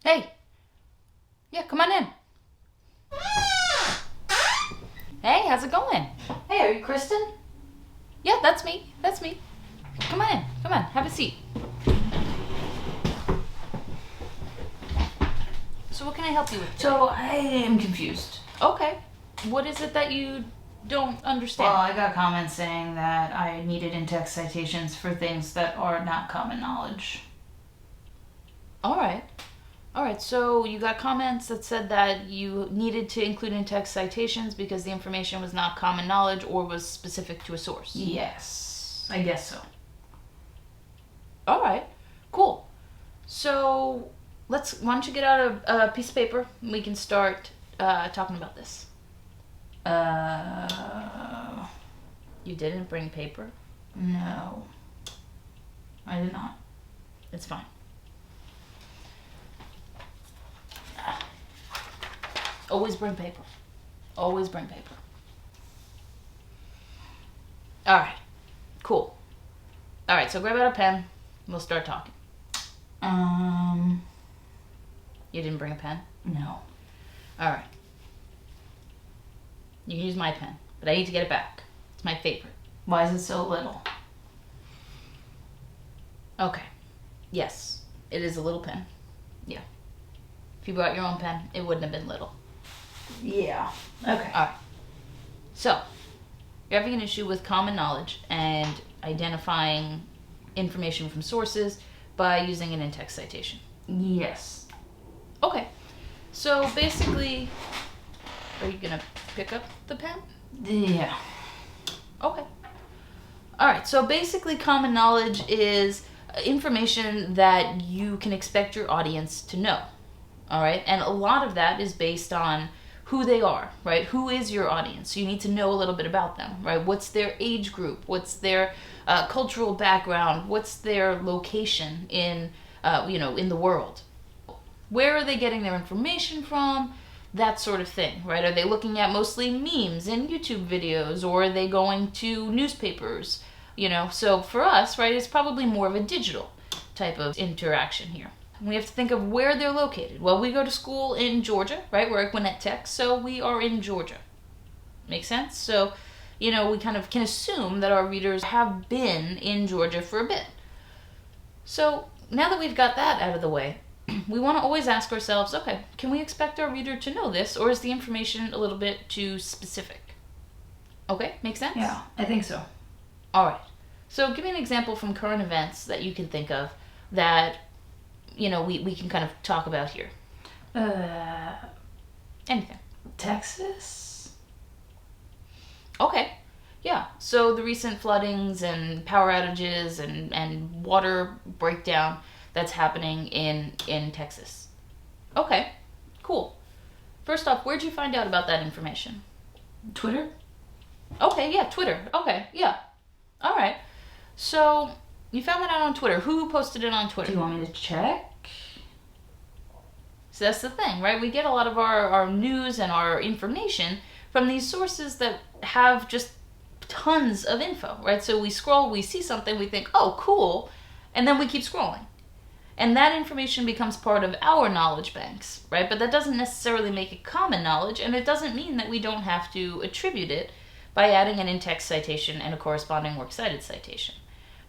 Hey. Yeah, come on in. Hey, how's it going? Hey, are you Kristen? Yeah, that's me. That's me. Come on in. Come on, have a seat. So what can I help you with today? So I am confused. Okay. What is it that you don't understand? Well, I got comments saying that I needed in-text citations for things that are not common knowledge. All right. So you got comments that said that you needed to include in-text citations because the information was not common knowledge or was specific to a source. Yes, I guess so. All right. Cool. So why don't you get out a piece of paper and we can start talking about this. You didn't bring paper? No. I did not. It's fine. Always bring paper. Always bring paper. All right. Cool. All right, so grab out a pen and we'll start talking. You didn't bring a pen? No. All right. You can use my pen, but I need to get it back. It's my favorite. Why is it so little? Okay. Yes, it is a little pen. Yeah. If you brought your own pen, it wouldn't have been little. Yeah. Okay. All right. So, you're having an issue with common knowledge and identifying information from sources by using an in-text citation. Yes. Okay. So basically, are you gonna pick up the pen? Yeah. Okay. All right. So basically, common knowledge is information that you can expect your audience to know. All right. And a lot of that is based on who they are, right? Who is your audience? So you need to know a little bit about them, right? What's their age group? What's their cultural background? What's their location in the world? Where are they getting their information from? That sort of thing, right? Are they looking at mostly memes and YouTube videos, or are they going to newspapers? So for us, right, it's probably more of a digital type of interaction here. We have to think of where they're located. Well, we go to school in Georgia, right? We're at Gwinnett Tech, so we are in Georgia. Make sense? So, we kind of can assume that our readers have been in Georgia for a bit. So now that we've got that out of the way, we want to always ask ourselves, okay, can we expect our reader to know this, or is the information a little bit too specific? Okay, make sense? Yeah, I think so. All right. So give me an example from current events that you can think of that, we can kind of talk about here. Anything. Texas? Okay. Yeah. So the recent floodings and power outages and water breakdown that's happening in Texas. Okay. Cool. First off, where'd you find out about that information? Twitter? Okay, yeah, Twitter. Okay, yeah. All right. So you found that out on Twitter. Who posted it on Twitter? Do you want me to check? So that's the thing, right? We get a lot of our news and our information from these sources that have just tons of info, right? So we scroll, we see something, we think, oh, cool, and then we keep scrolling. And that information becomes part of our knowledge banks, right? But that doesn't necessarily make it common knowledge, and it doesn't mean that we don't have to attribute it by adding an in-text citation and a corresponding works cited citation,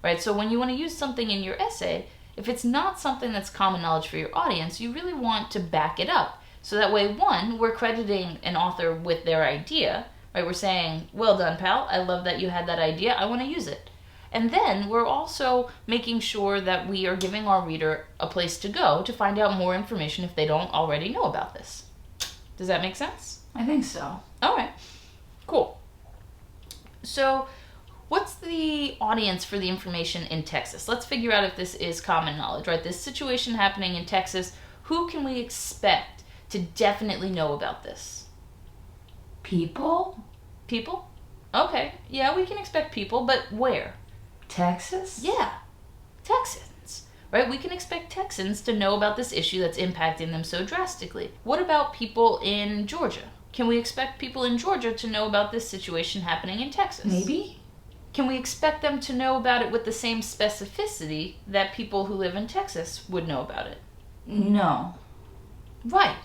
right? So when you want to use something in your essay, if it's not something that's common knowledge for your audience, you really want to back it up. So that way, one, we're crediting an author with their idea, right? We're saying, well done, pal. I love that you had that idea. I want to use it. And then we're also making sure that we are giving our reader a place to go to find out more information if they don't already know about this. Does that make sense? I think so. All right. Cool. So what's the audience for the information in Texas? Let's figure out if this is common knowledge, right? This situation happening in Texas, who can we expect to definitely know about this? People? People? Okay. Yeah, we can expect people, but where? Texas? Yeah. Texans, right? We can expect Texans to know about this issue that's impacting them so drastically. What about people in Georgia? Can we expect people in Georgia to know about this situation happening in Texas? Maybe. Can we expect them to know about it with the same specificity that people who live in Texas would know about it? No. Right.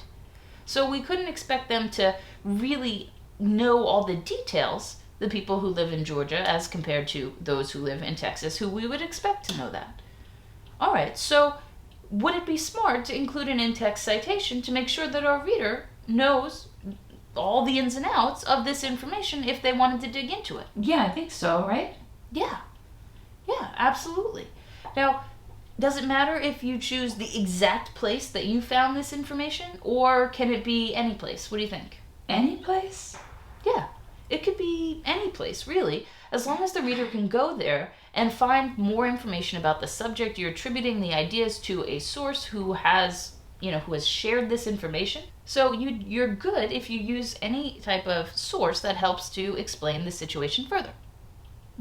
So we couldn't expect them to really know all the details, the people who live in Georgia, as compared to those who live in Texas, who we would expect to know that. All right, so would it be smart to include an in-text citation to make sure that our reader knows all the ins and outs of this information if they wanted to dig into it? Yeah, I think so, right? Yeah, absolutely. Now, does it matter if you choose the exact place that you found this information, or can it be any place? What do you think? Any place? Yeah, it could be any place, really, as long as the reader can go there and find more information about the subject you're attributing the ideas to a source who has shared this information. So you're good if you use any type of source that helps to explain the situation further.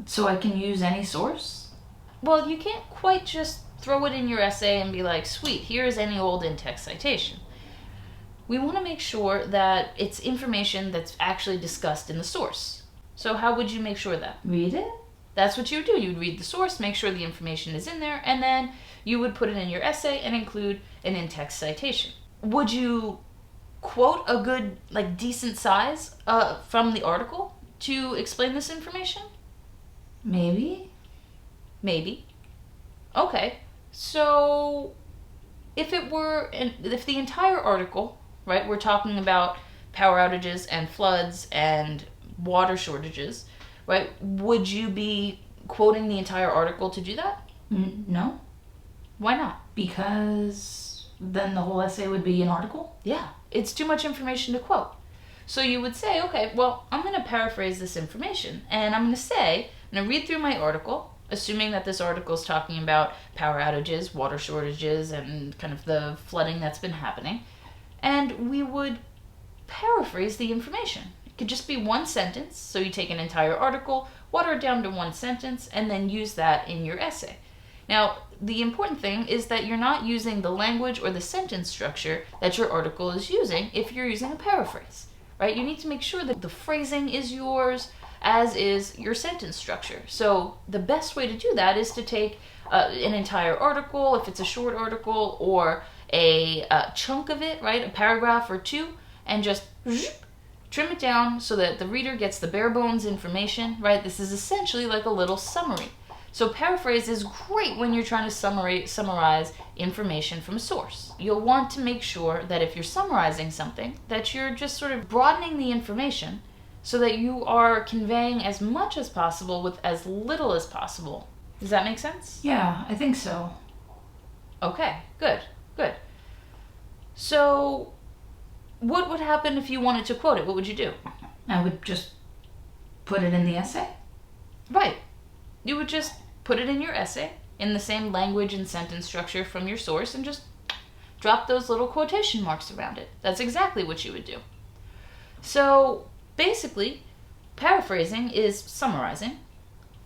So I can use any source? Well, you can't quite just throw it in your essay and be like, sweet, here's any old in-text citation. We want to make sure that it's information that's actually discussed in the source. So how would you make sure of that? Read it? That's what you would do. You'd read the source, make sure the information is in there, and then you would put it in your essay and include an in-text citation. Would you quote a good, decent size from the article to explain this information? Maybe. Maybe. Okay. So if the entire article, right, we're talking about power outages and floods and water shortages, right, would you be quoting the entire article to do that? No. Why not? Because then the whole essay would be an article? Yeah, it's too much information to quote. So you would say, okay, well, I'm going to paraphrase this information, and I'm going to read through my article, assuming that this article is talking about power outages, water shortages, and kind of the flooding that's been happening, and we would paraphrase the information. It could just be one sentence, so you take an entire article, water it down to one sentence, and then use that in your essay. Now, the important thing is that you're not using the language or the sentence structure that your article is using if you're using a paraphrase, right? You need to make sure that the phrasing is yours, as is your sentence structure. So the best way to do that is to take an entire article, if it's a short article, or a chunk of it, right, a paragraph or two, and just trim it down so that the reader gets the bare bones information, right? This is essentially like a little summary. So paraphrase is great when you're trying to summarize information from a source. You'll want to make sure that if you're summarizing something, that you're just sort of broadening the information so that you are conveying as much as possible with as little as possible. Does that make sense? Yeah, I think so. Okay, good. So what would happen if you wanted to quote it? What would you do? I would just put it in the essay? Right. You would just put it in your essay in the same language and sentence structure from your source and just drop those little quotation marks around it. That's exactly what you would do. So basically, paraphrasing is summarizing,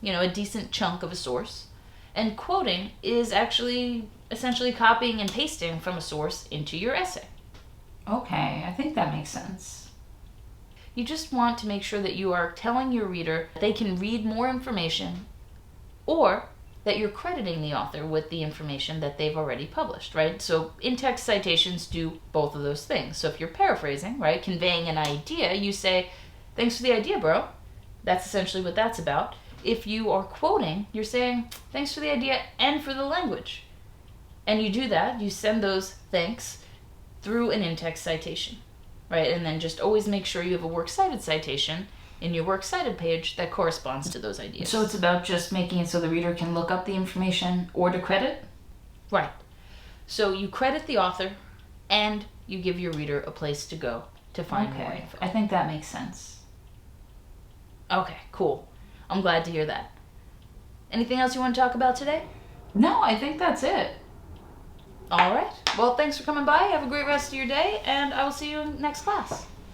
a decent chunk of a source, and quoting is actually essentially copying and pasting from a source into your essay. Okay, I think that makes sense. You just want to make sure that you are telling your reader they can read more information, or that you're crediting the author with the information that they've already published, right? So in-text citations do both of those things. So if you're paraphrasing, right, conveying an idea, you say, thanks for the idea, bro. That's essentially what that's about. If you are quoting, you're saying, thanks for the idea and for the language. And you do that, you send those thanks through an in-text citation, right? And then just always make sure you have a works cited citation in your works cited page that corresponds to those ideas. So it's about just making it so the reader can look up the information or to credit? Right. So you credit the author and you give your reader a place to go to find more info. I think that makes sense. Okay, cool. I'm glad to hear that. Anything else you want to talk about today? No, I think that's it. All right. Well, thanks for coming by. Have a great rest of your day, and I will see you in next class.